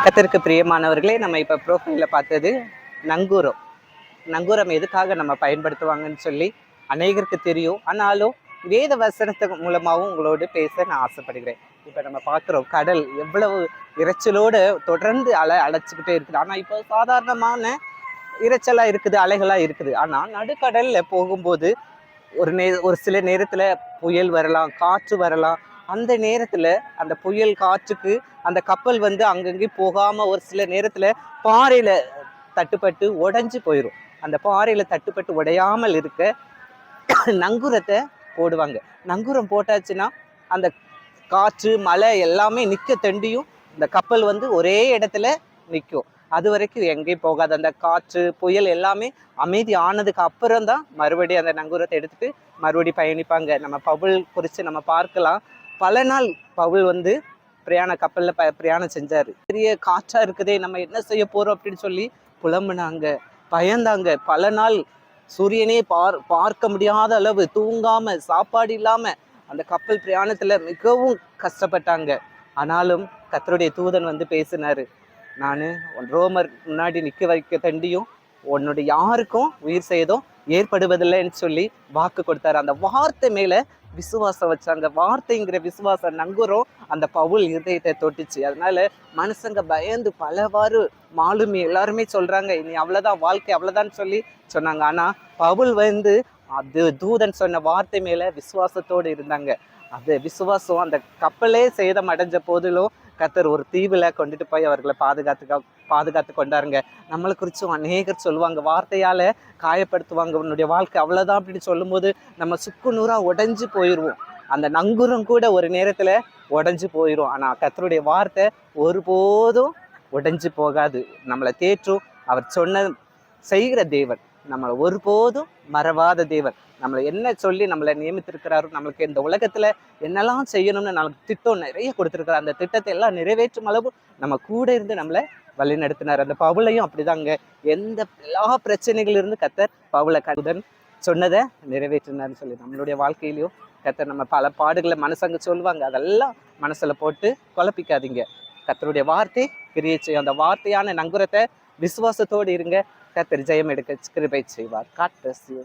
கர்த்தருக்கு பிரியமானவர்களே, நம்ம இப்போ ப்ரோஃபைலில் பார்த்தது நங்கூரம். நங்கூரம் எதுக்காக நம்ம பயன்படுத்துவாங்கன்னு சொல்லி அநேகருக்கு தெரியும். ஆனாலும் வேத வசனத்து மூலமாகவும் உங்களோடு பேச நான் ஆசைப்படுகிறேன். இப்போ நம்ம பார்க்குறோம், கடல் எவ்வளவு இரைச்சலோடு தொடர்ந்து அழைச்சிக்கிட்டே இருக்குது. ஆனால் இப்போ சாதாரணமான இரைச்சலாக இருக்குது, அலைகளாக இருக்குது. ஆனால் நடுக்கடலில் போகும்போது ஒரு சில நேரத்தில் புயல் வரலாம், காற்று வரலாம். அந்த நேரத்தில் அந்த புயல் காற்றுக்கு அந்த கப்பல் அங்கங்கே போகாமல் ஒரு சில நேரத்தில் பாறையில் தட்டுப்பட்டு உடைஞ்சு போயிடும். அந்த பாறையில் தட்டுப்பட்டு உடையாமல் இருக்க நங்கூரத்தை போடுவாங்க. நங்கூரம் போட்டாச்சுன்னா அந்த காற்று மழை எல்லாமே நிற்க தண்டியும் இந்த கப்பல் ஒரே இடத்துல நிற்கும். அது வரைக்கும் எங்கேயும் போகாது. அந்த காற்று புயல் எல்லாமே அமைதி ஆனதுக்கு அப்புறம் தான் மறுபடியும் அந்த நங்கூரத்தை எடுத்துட்டு மறுபடியும் பயணிப்பாங்க. நம்ம பவுல் குறித்து நம்ம பார்க்கலாம். பல நாள் பவுல் கப்பலில் பிரயாணம் செஞ்சார். பெரிய காற்றா இருக்குதே, நம்ம என்ன செய்ய போறோம் அப்படின்னு சொல்லி புலம்புனாங்க, பயந்தாங்க. பல நாள் சூரியனே பார்க்க முடியாத அளவு தூங்காம சாப்பாடு இல்லாம அந்த கப்பல் பிரயாணத்துல மிகவும் கஷ்டப்பட்டாங்க. ஆனாலும் கர்த்தருடைய தூதன் பேசினாரு, நான் ரோமர் முன்னாடி நிற்க வைக்க தண்டியும் உன்னுடைய யாருக்கும் உயிர் சேதம் ஏற்படுவதில்லைன்னு சொல்லி வாக்கு கொடுத்தாரு. அந்த வார்த்தை மேல விசுவாசம் வச்சாங்க. வார்த்தைங்கிற விசுவாசம் நங்கூரம் அந்த பவுல் இருதயத்தை தொட்டுச்சு. அதனால மனுஷங்க பயந்து பலவாறு மாலுமி எல்லாருமே சொல்றாங்க, இனி அவ்வளவுதான், வாழ்க்கை அவ்வளவுதான் சொல்லி சொன்னாங்க. ஆனா பவுல் அது தூதன் சொன்ன வார்த்தை மேல விசுவாசத்தோடு இருந்தாங்க. அது விசுவாசம் அந்த கப்பலே சேதம் அடைஞ்ச போதிலும் கர்த்தர் ஒரு தீவுல கொண்டுட்டு போய் அவர்களை பாதுகாத்து கொண்டாருங்க. நம்மளை குறிச்சும் அநேகர் சொல்லுவாங்க, வார்த்தையால காயப்படுத்துவாங்க, உன்னுடைய வாழ்க்கை அவ்வளவுதான் அப்படின்னு சொல்லும்போது நம்ம சுக்கு நூறா உடைஞ்சு போயிடுவோம். அந்த நங்கூரம் கூட ஒரு நேரத்துல உடைஞ்சு போயிடும். ஆனா கர்த்தருடைய வார்த்தை ஒருபோதும் உடைஞ்சு போகாது, நம்மளை தேற்றும். அவர் சொன்ன செய்கிற தேவன், நம்மளை ஒருபோதும் மறவாத தேவன். நம்மளை என்ன சொல்லி நம்மளை நியமித்திருக்கிறாரோ, நம்மளுக்கு இந்த உலகத்துல என்னெல்லாம் செய்யணும்னு நமக்கு திட்டம் நிறைய கொடுத்துருக்கிறார். அந்த திட்டத்தை எல்லாம் நிறைவேற்றும் அளவு நம்ம கூட இருந்து நம்மளை வழி நடத்தினார். அந்த பவுலையும் அப்படிதாங்க. எல்லா பிரச்சனைகள் இருந்து கர்த்தர் பவுலை கடன் சொன்னதை நிறைவேற்றினார்னு சொல்லி நம்மளுடைய வாழ்க்கையிலையும் கர்த்தர் நம்ம பல பாடுகளை மனசங்க சொல்லுவாங்க, அதெல்லாம் மனசுல போட்டு குழப்பிக்காதீங்க. கர்த்தருடைய வார்த்தை கிரியை செய்யும். அந்த வார்த்தையான நங்கூரத்தை விசுவாசத்தோடு இருங்க. கர்த்தர் ஜெயம் எடுக்க கிருபை செய்வார். God bless you.